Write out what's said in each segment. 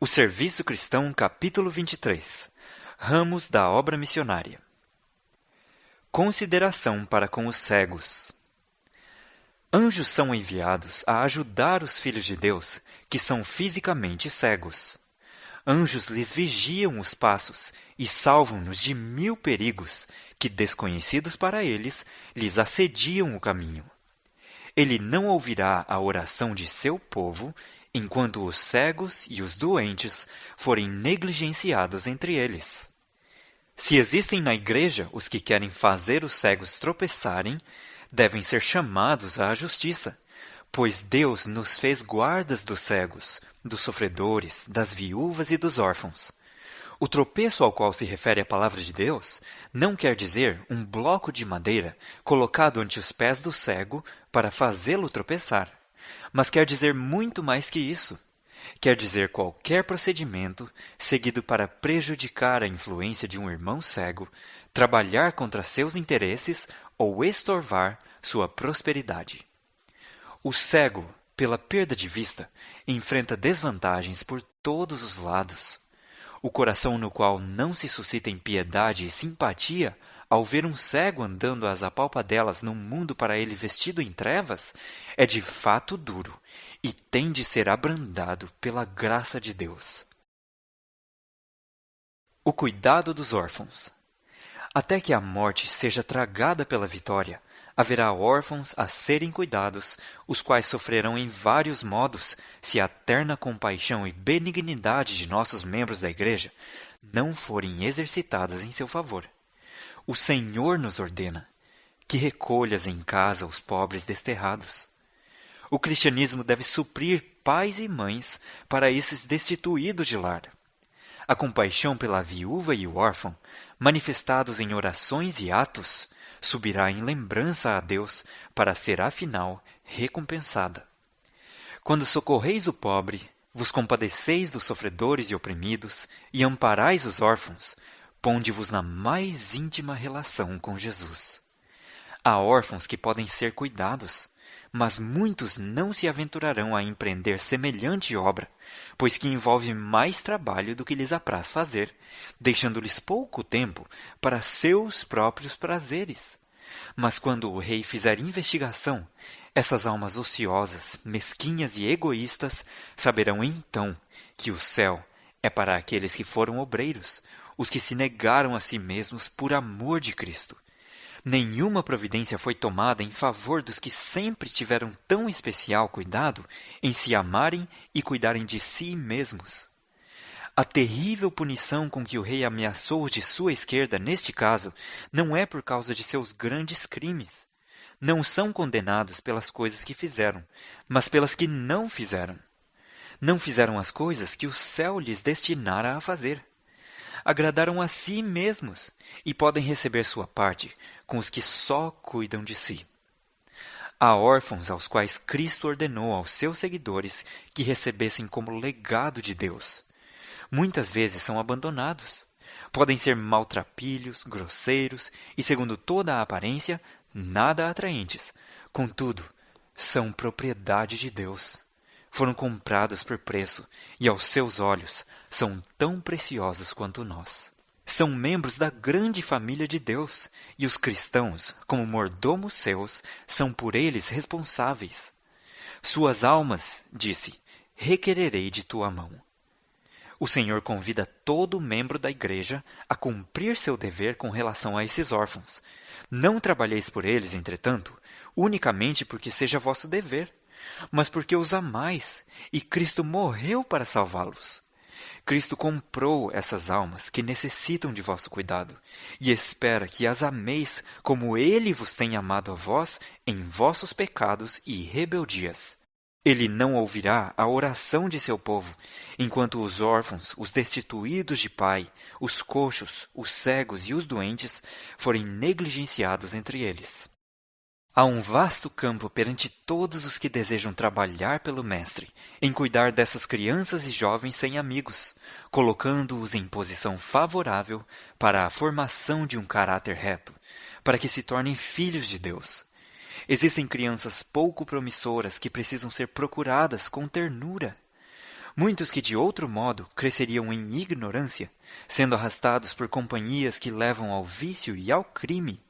O Serviço Cristão, capítulo 23. Ramos da obra missionária. Consideração para com os cegos. Anjos são enviados a ajudar os filhos de Deus, que são fisicamente cegos. Anjos lhes vigiam os passos e salvam-nos de 1000 perigos que, desconhecidos para eles, lhes assediam o caminho. Ele não ouvirá a oração de seu povo, enquanto os cegos e os doentes forem negligenciados entre eles. Se existem na igreja os que querem fazer os cegos tropeçarem, devem ser chamados à justiça, pois Deus nos fez guardas dos cegos, dos sofredores, das viúvas e dos órfãos. O tropeço ao qual se refere a palavra de Deus não quer dizer um bloco de madeira colocado ante os pés do cego para fazê-lo tropeçar, mas quer dizer muito mais que isso. Quer dizer qualquer procedimento seguido para prejudicar a influência de um irmão cego, trabalhar contra seus interesses ou estorvar sua prosperidade. O cego, pela perda de vista, enfrenta desvantagens por todos os lados. O coração no qual não se suscitem piedade e simpatia ao ver um cego andando às apalpadelas num mundo para ele vestido em trevas, é de fato duro e tem de ser abrandado pela graça de Deus. O cuidado dos órfãos. Até que a morte seja tragada pela vitória, haverá órfãos a serem cuidados, os quais sofrerão em vários modos se a terna compaixão e benignidade de nossos membros da Igreja não forem exercitadas em seu favor. O Senhor nos ordena que recolhas em casa os pobres desterrados. O cristianismo deve suprir pais e mães para esses destituídos de lar. A compaixão pela viúva e o órfão, manifestados em orações e atos, subirá em lembrança a Deus para ser, afinal, recompensada. Quando socorreis o pobre, vos compadeceis dos sofredores e oprimidos, e amparais os órfãos, ponde-vos na mais íntima relação com Jesus. Há órfãos que podem ser cuidados, mas muitos não se aventurarão a empreender semelhante obra, pois que envolve mais trabalho do que lhes apraz fazer, deixando-lhes pouco tempo para seus próprios prazeres. Mas quando o rei fizer investigação, essas almas ociosas, mesquinhas e egoístas saberão então que o céu é para aqueles que foram obreiros, os que se negaram a si mesmos por amor de Cristo. Nenhuma providência foi tomada em favor dos que sempre tiveram tão especial cuidado em se amarem e cuidarem de si mesmos. A terrível punição com que o rei ameaçou os de sua esquerda, neste caso, não é por causa de seus grandes crimes. Não são condenados pelas coisas que fizeram, mas pelas que não fizeram. Não fizeram as coisas que o céu lhes destinara a fazer. Agradaram a si mesmos e podem receber sua parte com os que só cuidam de si. Há órfãos aos quais Cristo ordenou aos seus seguidores que recebessem como legado de Deus. Muitas vezes são abandonados. Podem ser maltrapilhos, grosseiros e, segundo toda a aparência, nada atraentes. Contudo, são propriedade de Deus. Foram comprados por preço e, aos seus olhos, são tão preciosos quanto nós. São membros da grande família de Deus, e os cristãos, como mordomos seus, são por eles responsáveis. Suas almas, disse, requererei de tua mão. O Senhor convida todo membro da igreja a cumprir seu dever com relação a esses órfãos. Não trabalheis por eles, entretanto, unicamente porque seja vosso dever, mas porque os amais, e Cristo morreu para salvá-los. Cristo comprou essas almas que necessitam de vosso cuidado, e espera que as ameis como Ele vos tem amado a vós em vossos pecados e rebeldias. Ele não ouvirá a oração de seu povo, enquanto os órfãos, os destituídos de pai, os coxos, os cegos e os doentes forem negligenciados entre eles. Há um vasto campo perante todos os que desejam trabalhar pelo Mestre, em cuidar dessas crianças e jovens sem amigos, colocando-os em posição favorável para a formação de um caráter reto, para que se tornem filhos de Deus. Existem crianças pouco promissoras que precisam ser procuradas com ternura. Muitos que de outro modo cresceriam em ignorância, sendo arrastados por companhias que levam ao vício e ao crime,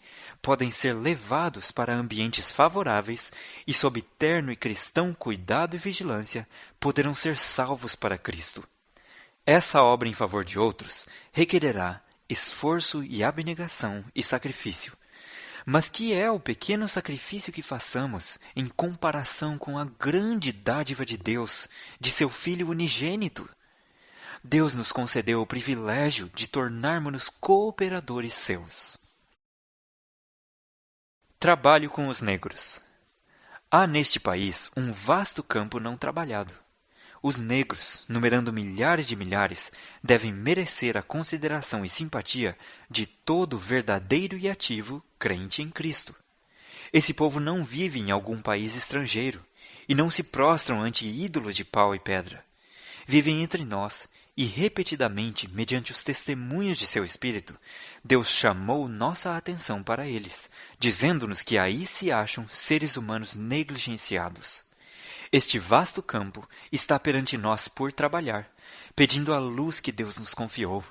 podem ser levados para ambientes favoráveis e, sob terno e cristão cuidado e vigilância, poderão ser salvos para Cristo. Essa obra em favor de outros requererá esforço e abnegação e sacrifício. Mas que é o pequeno sacrifício que façamos em comparação com a grande dádiva de Deus, de seu Filho unigênito? Deus nos concedeu o privilégio de tornarmos-nos cooperadores seus. Trabalho com os negros. Há neste país um vasto campo não trabalhado. Os negros, numerando milhares de milhares, devem merecer a consideração e simpatia de todo verdadeiro e ativo crente em Cristo. Esse povo não vive em algum país estrangeiro e não se prostram ante ídolos de pau e pedra. Vivem entre nós e, repetidamente, mediante os testemunhos de seu Espírito, Deus chamou nossa atenção para eles, dizendo-nos que aí se acham seres humanos negligenciados. Este vasto campo está perante nós por trabalhar, pedindo a luz que Deus nos confiou.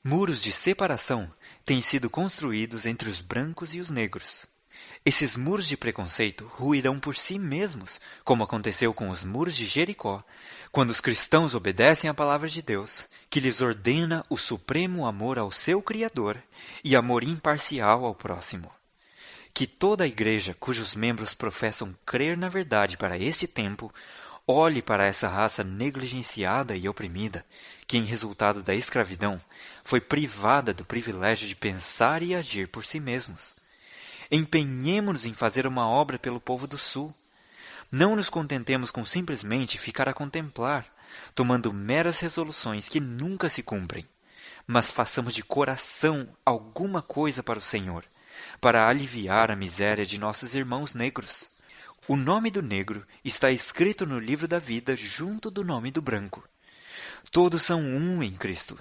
Muros de separação têm sido construídos entre os brancos e os negros. Esses muros de preconceito ruirão por si mesmos, como aconteceu com os muros de Jericó, quando os cristãos obedecem à palavra de Deus, que lhes ordena o supremo amor ao seu Criador e amor imparcial ao próximo. Que toda a igreja cujos membros professam crer na verdade para este tempo, olhe para essa raça negligenciada e oprimida, que em resultado da escravidão foi privada do privilégio de pensar e agir por si mesmos. Empenhemo-nos em fazer uma obra pelo povo do Sul. Não nos contentemos com simplesmente ficar a contemplar, tomando meras resoluções que nunca se cumprem, mas façamos de coração alguma coisa para o Senhor, para aliviar a miséria de nossos irmãos negros. O nome do negro está escrito no livro da vida junto do nome do branco. Todos são um em Cristo.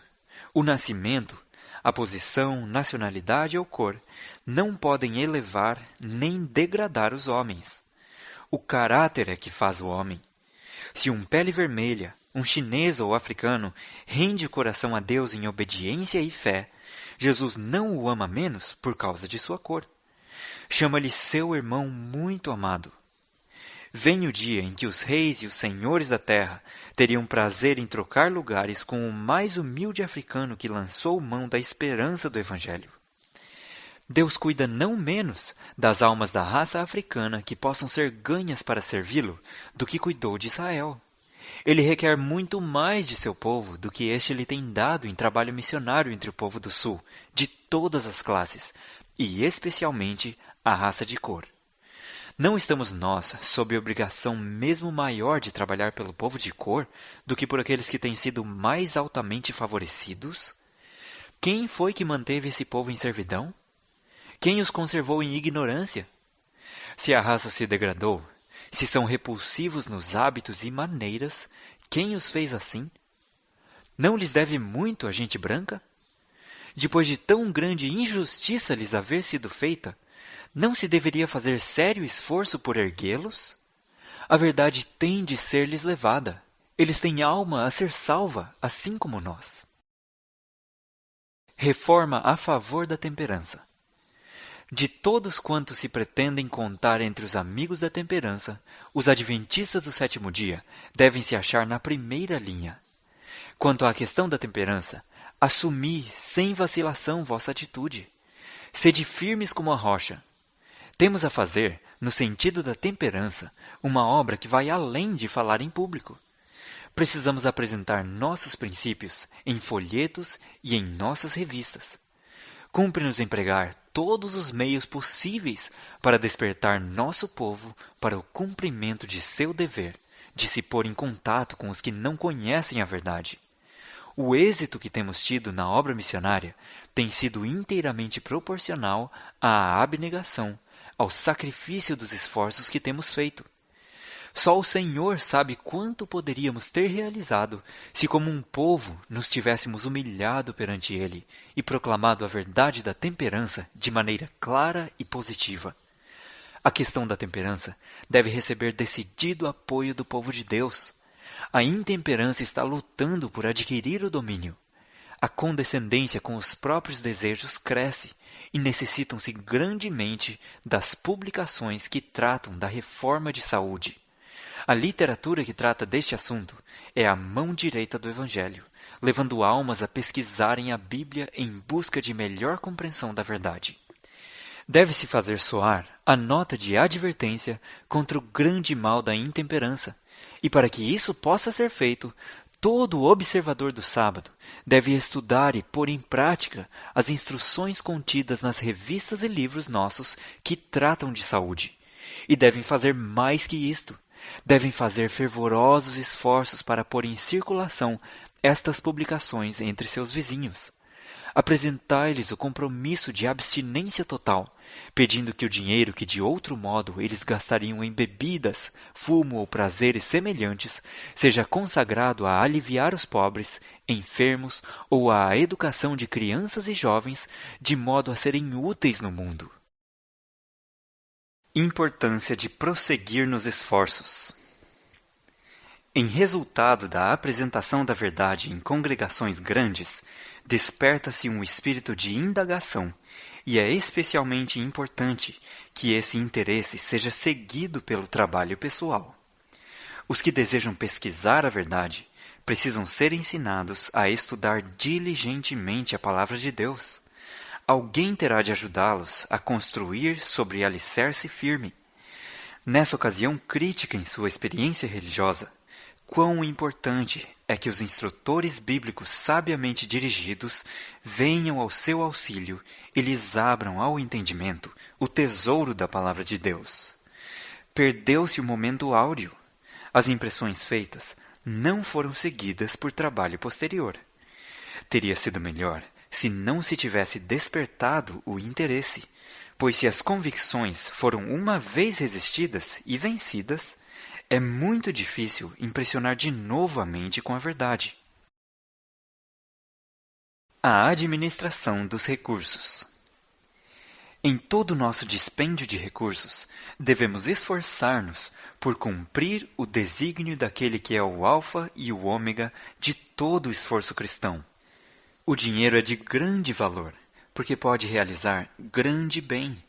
O nascimento, a posição, nacionalidade ou cor não podem elevar nem degradar os homens. O caráter é que faz o homem. Se um pele vermelha, um chinês ou africano, rende o coração a Deus em obediência e fé, Jesus não o ama menos por causa de sua cor. Chama-lhe seu irmão muito amado. Vem o dia em que os reis e os senhores da terra teriam prazer em trocar lugares com o mais humilde africano que lançou mão da esperança do Evangelho. Deus cuida não menos das almas da raça africana que possam ser ganhas para servi-lo do que cuidou de Israel. Ele requer muito mais de seu povo do que este lhe tem dado em trabalho missionário entre o povo do Sul, de todas as classes, e especialmente a raça de cor. Não estamos nós sob obrigação mesmo maior de trabalhar pelo povo de cor do que por aqueles que têm sido mais altamente favorecidos? Quem foi que manteve esse povo em servidão? Quem os conservou em ignorância? Se a raça se degradou, se são repulsivos nos hábitos e maneiras, quem os fez assim? Não lhes deve muito a gente branca? Depois de tão grande injustiça lhes haver sido feita, não se deveria fazer sério esforço por erguê-los? A verdade tem de ser-lhes levada. Eles têm alma a ser salva, assim como nós. Reforma a favor da temperança. De todos quantos se pretendem contar entre os amigos da temperança, os adventistas do sétimo dia devem se achar na primeira linha. Quanto à questão da temperança, assumi sem vacilação vossa atitude. Sede firmes como a rocha. Temos a fazer, no sentido da temperança, uma obra que vai além de falar em público. Precisamos apresentar nossos princípios em folhetos e em nossas revistas. Cumpre-nos empregar todos os meios possíveis para despertar nosso povo para o cumprimento de seu dever, de se pôr em contato com os que não conhecem a verdade. O êxito que temos tido na obra missionária tem sido inteiramente proporcional à abnegação, ao sacrifício dos esforços que temos feito. Só o Senhor sabe quanto poderíamos ter realizado se como um povo nos tivéssemos humilhado perante Ele e proclamado a verdade da temperança de maneira clara e positiva. A questão da temperança deve receber decidido apoio do povo de Deus. A intemperança está lutando por adquirir o domínio. A condescendência com os próprios desejos cresce e necessitam-se grandemente das publicações que tratam da reforma de saúde. A literatura que trata deste assunto é a mão direita do Evangelho, levando almas a pesquisarem a Bíblia em busca de melhor compreensão da verdade. Deve-se fazer soar a nota de advertência contra o grande mal da intemperança, e para que isso possa ser feito, todo observador do sábado deve estudar e pôr em prática as instruções contidas nas revistas e livros nossos que tratam de saúde. E devem fazer mais que isto. Devem fazer fervorosos esforços para pôr em circulação estas publicações entre seus vizinhos. Apresentar-lhes o compromisso de abstinência total, pedindo que o dinheiro que de outro modo eles gastariam em bebidas, fumo ou prazeres semelhantes seja consagrado a aliviar os pobres, enfermos ou à educação de crianças e jovens, de modo a serem úteis no mundo. Importância de prosseguir nos esforços. Em resultado da apresentação da verdade em congregações grandes, desperta-se um espírito de indagação, e é especialmente importante que esse interesse seja seguido pelo trabalho pessoal. Os que desejam pesquisar a verdade precisam ser ensinados a estudar diligentemente a palavra de Deus. Alguém terá de ajudá-los a construir sobre alicerce firme. Nessa ocasião crítica em sua experiência religiosa, quão importante é que os instrutores bíblicos sabiamente dirigidos venham ao seu auxílio e lhes abram ao entendimento o tesouro da palavra de Deus. Perdeu-se o momento áureo. As impressões feitas não foram seguidas por trabalho posterior. Teria sido melhor se não se tivesse despertado o interesse, pois se as convicções foram uma vez resistidas e vencidas, é muito difícil impressionar de novo a mente com a verdade. A administração dos recursos. Em todo o nosso dispêndio de recursos, devemos esforçar-nos por cumprir o desígnio daquele que é o alfa e o ômega de todo o esforço cristão. O dinheiro é de grande valor, porque pode realizar grande bem.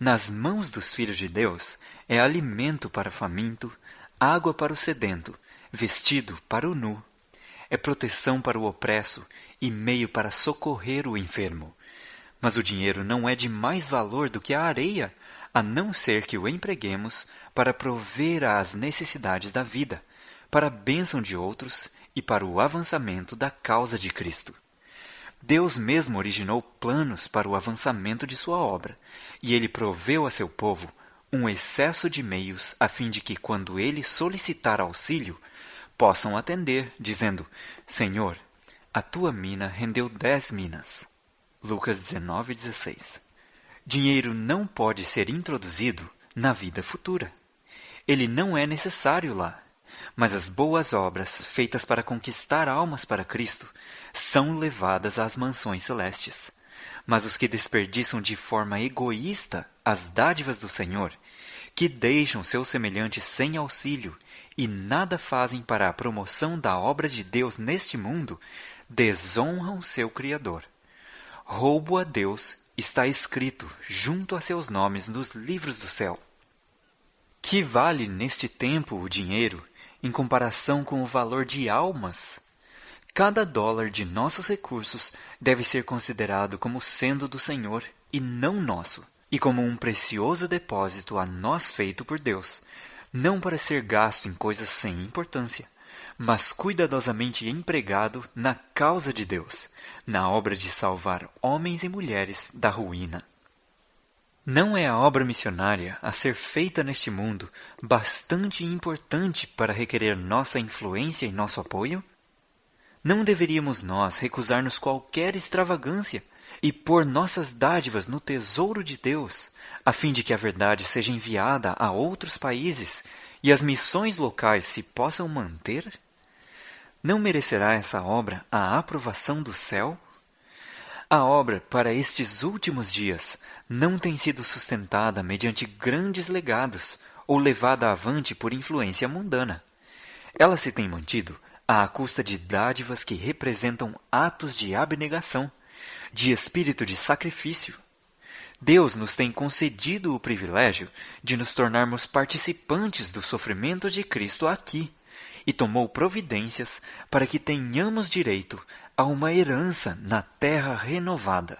Nas mãos dos filhos de Deus é alimento para o faminto, água para o sedento, vestido para o nu. É proteção para o opresso e meio para socorrer o enfermo. Mas o dinheiro não é de mais valor do que a areia, a não ser que o empreguemos para prover às necessidades da vida, para a bênção de outros e para o avançamento da causa de Cristo. Deus mesmo originou planos para o avançamento de sua obra, e ele proveu a seu povo um excesso de meios a fim de que, quando ele solicitar auxílio, possam atender, dizendo: Senhor, a tua mina rendeu 10 minas. Lucas 19:16. Dinheiro não pode ser introduzido na vida futura. Ele não é necessário lá. Mas as boas obras, feitas para conquistar almas para Cristo, são levadas às mansões celestes. Mas os que desperdiçam de forma egoísta as dádivas do Senhor, que deixam seus semelhantes sem auxílio e nada fazem para a promoção da obra de Deus neste mundo, desonram seu Criador. Roubo a Deus está escrito junto a seus nomes nos livros do céu. Que vale neste tempo o dinheiro em comparação com o valor de almas? Cada dólar de nossos recursos deve ser considerado como sendo do Senhor e não nosso, e como um precioso depósito a nós feito por Deus, não para ser gasto em coisas sem importância, mas cuidadosamente empregado na causa de Deus, na obra de salvar homens e mulheres da ruína. Não é a obra missionária a ser feita neste mundo bastante importante para requerer nossa influência e nosso apoio? Não deveríamos nós recusar-nos qualquer extravagância e pôr nossas dádivas no tesouro de Deus, a fim de que a verdade seja enviada a outros países e as missões locais se possam manter? Não merecerá essa obra a aprovação do céu? A obra para estes últimos dias não tem sido sustentada mediante grandes legados ou levada avante por influência mundana. Ela se tem mantido à custa de dádivas que representam atos de abnegação, de espírito de sacrifício. Deus nos tem concedido o privilégio de nos tornarmos participantes dos sofrimentos de Cristo aqui e tomou providências para que tenhamos direito a uma herança na terra renovada.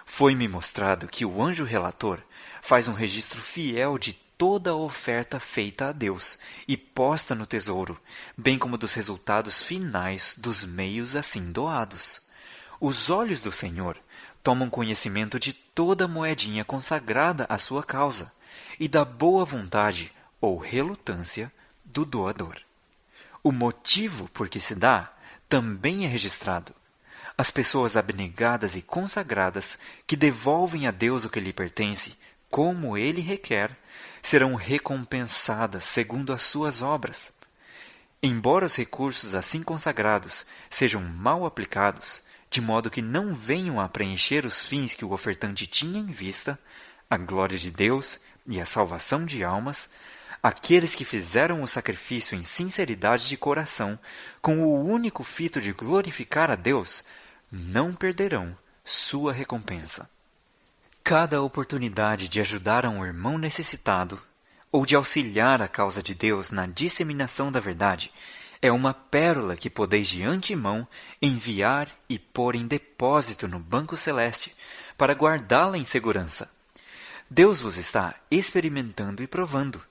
Foi-me mostrado que o anjo relator faz um registro fiel de toda a oferta feita a Deus e posta no tesouro, bem como dos resultados finais dos meios assim doados. Os olhos do Senhor tomam conhecimento de toda moedinha consagrada à sua causa e da boa vontade ou relutância do doador. O motivo por que se dá também é registrado. As pessoas abnegadas e consagradas que devolvem a Deus o que lhe pertence, como ele requer, serão recompensadas segundo as suas obras. Embora os recursos assim consagrados sejam mal aplicados, de modo que não venham a preencher os fins que o ofertante tinha em vista, a glória de Deus e a salvação de almas, aqueles que fizeram o sacrifício em sinceridade de coração, com o único fito de glorificar a Deus, não perderão sua recompensa. Cada oportunidade de ajudar a um irmão necessitado ou de auxiliar a causa de Deus na disseminação da verdade é uma pérola que podeis de antemão enviar e pôr em depósito no banco celeste para guardá-la em segurança. Deus vos está experimentando e provando.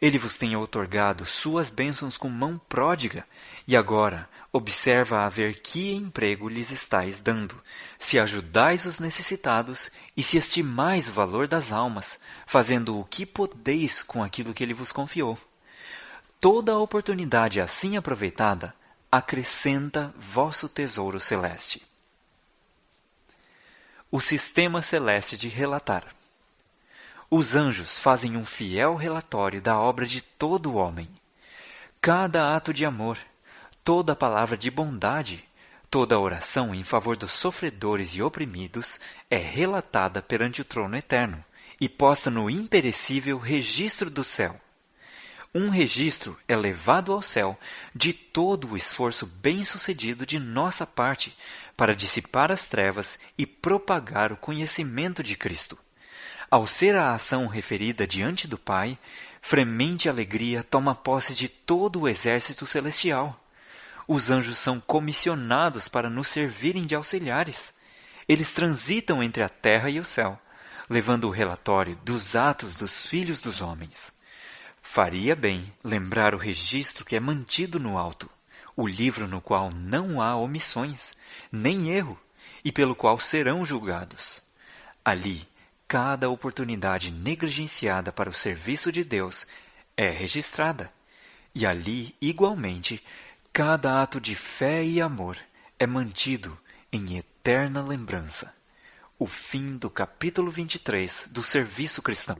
Ele vos tem outorgado suas bênçãos com mão pródiga, e agora observa a ver que emprego lhes estáis dando, se ajudais os necessitados e se estimais o valor das almas, fazendo o que podeis com aquilo que ele vos confiou. Toda a oportunidade assim aproveitada acrescenta vosso tesouro celeste. O sistema celeste de relatar. Os anjos fazem um fiel relatório da obra de todo o homem. Cada ato de amor, toda palavra de bondade, toda oração em favor dos sofredores e oprimidos é relatada perante o trono eterno e posta no imperecível registro do céu. Um registro é levado ao céu de todo o esforço bem-sucedido de nossa parte para dissipar as trevas e propagar o conhecimento de Cristo. Ao ser a ação referida diante do Pai, fremente alegria toma posse de todo o exército celestial. Os anjos são comissionados para nos servirem de auxiliares. Eles transitam entre a terra e o céu, levando o relatório dos atos dos filhos dos homens. Faria bem lembrar o registro que é mantido no alto, o livro no qual não há omissões, nem erro, e pelo qual serão julgados. Ali, cada oportunidade negligenciada para o serviço de Deus é registrada, e ali, igualmente, cada ato de fé e amor é mantido em eterna lembrança. O fim do capítulo 23 do Serviço Cristão.